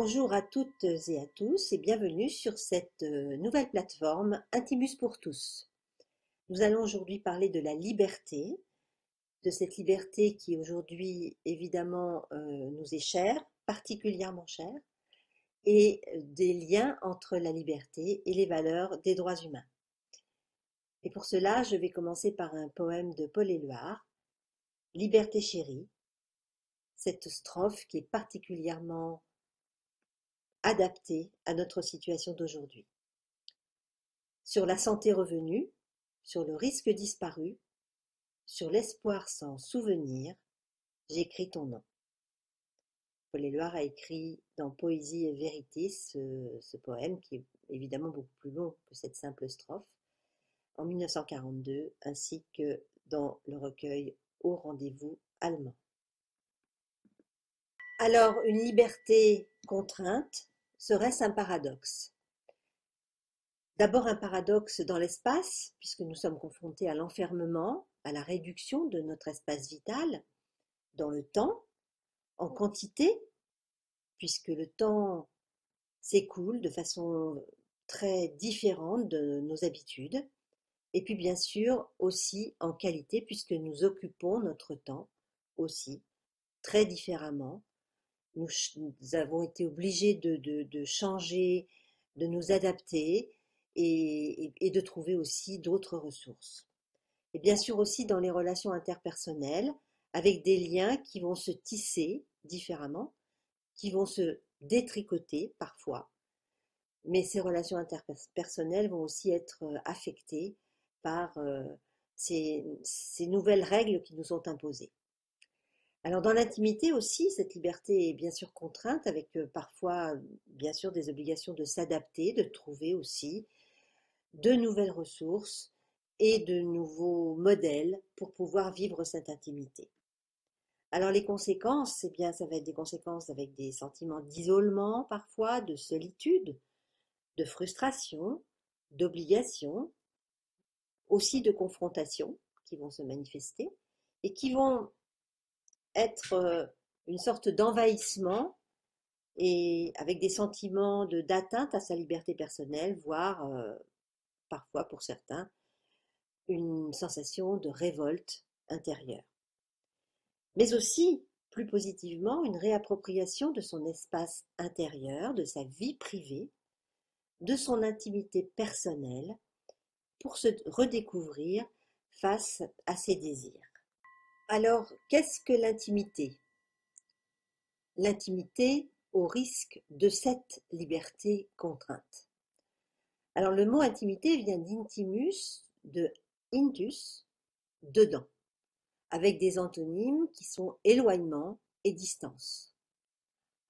Bonjour à toutes et à tous et bienvenue sur cette nouvelle plateforme Intimus pour tous. Nous allons aujourd'hui parler de la liberté, de cette liberté qui aujourd'hui évidemment nous est chère, particulièrement chère, et des liens entre la liberté et les valeurs des droits humains. Et pour cela, je vais commencer par un poème de Paul Éluard, Liberté chérie, cette strophe qui est particulièrement adaptée à notre situation d'aujourd'hui. Sur la santé revenue, sur le risque disparu, sur l'espoir sans souvenir, j'écris ton nom. Paul Éluard a écrit dans Poésie et vérité ce poème, qui est évidemment beaucoup plus long que cette simple strophe, en 1942, ainsi que dans le recueil Au rendez-vous allemand. Alors, une liberté contrainte, serait-ce un paradoxe? D'abord un paradoxe dans l'espace, puisque nous sommes confrontés à l'enfermement, à la réduction de notre espace vital, dans le temps, en quantité, puisque le temps s'écoule de façon très différente de nos habitudes, et puis bien sûr aussi en qualité, puisque nous occupons notre temps aussi très différemment. Nous avons été obligés de changer, de nous adapter et de trouver aussi d'autres ressources. Et bien sûr aussi dans les relations interpersonnelles, avec des liens qui vont se tisser différemment, qui vont se détricoter parfois, mais ces relations interpersonnelles vont aussi être affectées par ces nouvelles règles qui nous sont imposées. Alors dans l'intimité aussi, cette liberté est bien sûr contrainte avec parfois bien sûr des obligations de s'adapter, de trouver aussi de nouvelles ressources et de nouveaux modèles pour pouvoir vivre cette intimité. Alors les conséquences, eh bien ça va être des conséquences avec des sentiments d'isolement parfois, de solitude, de frustration, d'obligation, aussi de confrontation qui vont se manifester et qui vont être une sorte d'envahissement et avec des sentiments d'atteinte à sa liberté personnelle, voire parfois pour certains une sensation de révolte intérieure. Mais aussi, plus positivement, une réappropriation de son espace intérieur, de sa vie privée, de son intimité personnelle, pour se redécouvrir face à ses désirs. Alors, qu'est-ce que l'intimité? L'intimité au risque de cette liberté contrainte. Alors, le mot intimité vient d'intimus, de intus, dedans, avec des antonymes qui sont éloignement et distance.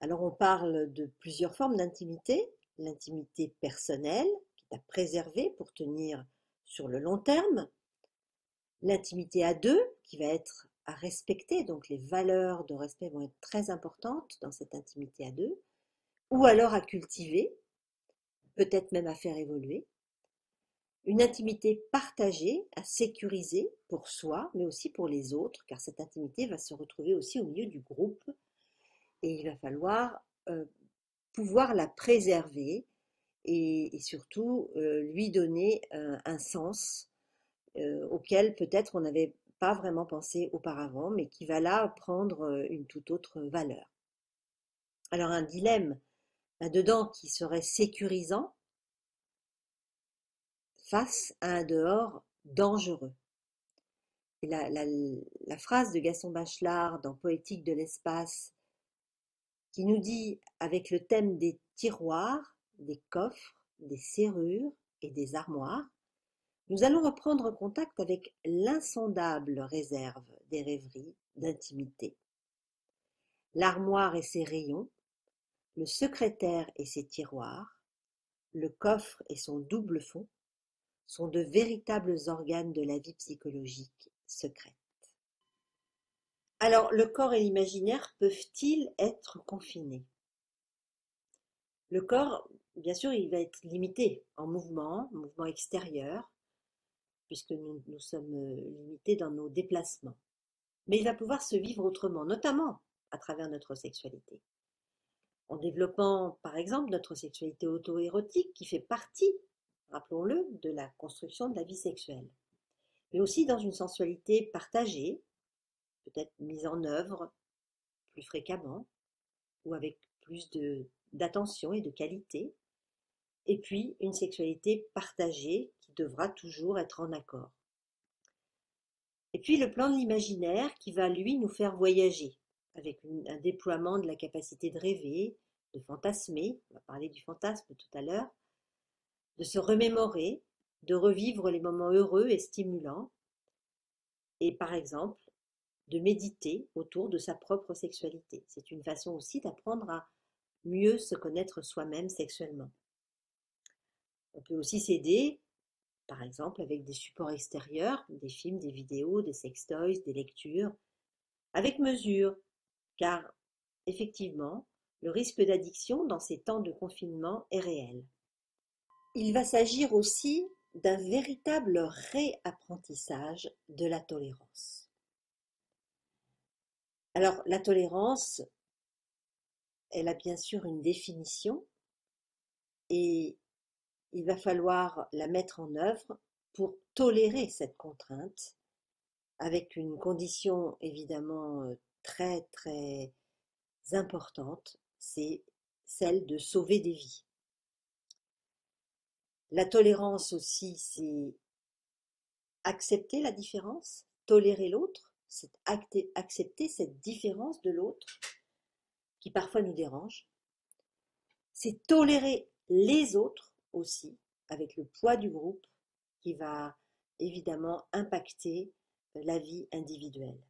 Alors, on parle de plusieurs formes d'intimité. L'intimité personnelle, qui est à préserver pour tenir sur le long terme. L'intimité à deux, qui va être à respecter, donc les valeurs de respect vont être très importantes dans cette intimité à deux, ou alors à cultiver, peut-être même à faire évoluer. Une intimité partagée, à sécuriser pour soi, mais aussi pour les autres, car cette intimité va se retrouver aussi au milieu du groupe, et il va falloir pouvoir la préserver et surtout lui donner un sens auquel peut-être on n'avait pas vraiment pensé auparavant, mais qui va là prendre une toute autre valeur. Alors un dilemme là-dedans qui serait sécurisant face à un dehors dangereux. Et la phrase de Gaston Bachelard dans Poétique de l'espace qui nous dit, avec le thème des tiroirs, des coffres, des serrures et des armoires, nous allons reprendre contact avec l'insondable réserve des rêveries d'intimité. L'armoire et ses rayons, le secrétaire et ses tiroirs, le coffre et son double fond sont de véritables organes de la vie psychologique secrète. Alors, le corps et l'imaginaire peuvent-ils être confinés? Le corps, bien sûr, il va être limité en mouvement extérieur, puisque nous sommes limités dans nos déplacements. Mais il va pouvoir se vivre autrement, notamment à travers notre sexualité. en développant par exemple notre sexualité auto-érotique qui fait partie, rappelons-le, de la construction de la vie sexuelle, mais aussi dans une sensualité partagée, peut-être mise en œuvre plus fréquemment ou avec plus d'attention et de qualité, et puis une sexualité partagée qui devra toujours être en accord. Et puis le plan de l'imaginaire qui va lui nous faire voyager avec un déploiement de la capacité de rêver, de fantasmer, on va parler du fantasme tout à l'heure, de se remémorer, de revivre les moments heureux et stimulants, et par exemple de méditer autour de sa propre sexualité. C'est une façon aussi d'apprendre à mieux se connaître soi-même sexuellement. On peut aussi s'aider, par exemple, avec des supports extérieurs, des films, des vidéos, des sextoys, des lectures, avec mesure, car effectivement, le risque d'addiction dans ces temps de confinement est réel. Il va s'agir aussi d'un véritable réapprentissage de la tolérance. Alors, la tolérance, elle a bien sûr une définition et il va falloir la mettre en œuvre pour tolérer cette contrainte, avec une condition évidemment très très importante, c'est celle de sauver des vies. La tolérance aussi, c'est accepter la différence, tolérer l'autre, c'est accepter cette différence de l'autre qui parfois nous dérange. C'est tolérer les autres aussi, avec le poids du groupe qui va évidemment impacter la vie individuelle.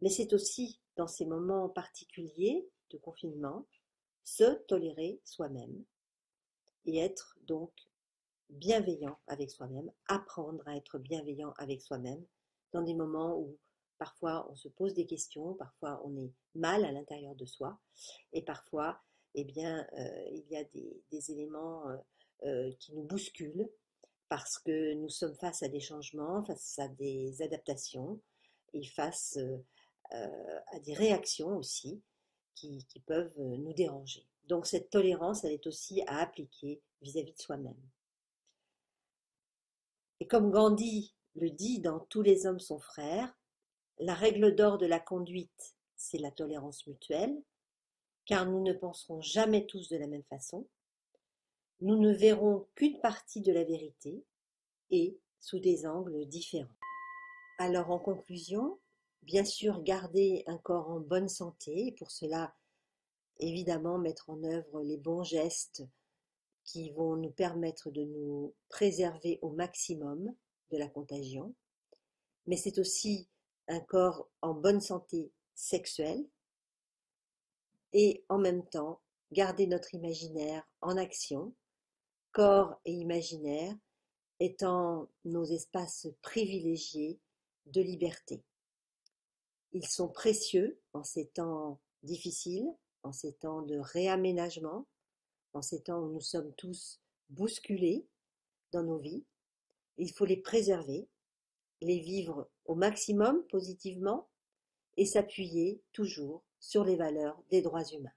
Mais c'est aussi, dans ces moments particuliers de confinement, se tolérer soi-même et être donc bienveillant avec soi-même, apprendre à être bienveillant avec soi-même dans des moments où parfois on se pose des questions, parfois on est mal à l'intérieur de soi et parfois eh bien, il y a des éléments qui nous bousculent parce que nous sommes face à des changements, face à des adaptations et face à des réactions aussi qui peuvent nous déranger. Donc cette tolérance, elle est aussi à appliquer vis-à-vis de soi-même. Et comme Gandhi le dit dans Tous les hommes sont frères, la règle d'or de la conduite, c'est la tolérance mutuelle, car nous ne penserons jamais tous de la même façon, nous ne verrons qu'une partie de la vérité et sous des angles différents. Alors en conclusion, bien sûr garder un corps en bonne santé, et pour cela évidemment mettre en œuvre les bons gestes qui vont nous permettre de nous préserver au maximum de la contagion, mais c'est aussi un corps en bonne santé sexuelle et en même temps garder notre imaginaire en action, corps et imaginaire étant nos espaces privilégiés de liberté. Ils sont précieux en ces temps difficiles, en ces temps de réaménagement, en ces temps où nous sommes tous bousculés dans nos vies. Il faut les préserver, les vivre au maximum positivement et s'appuyer toujours sur les valeurs des droits humains.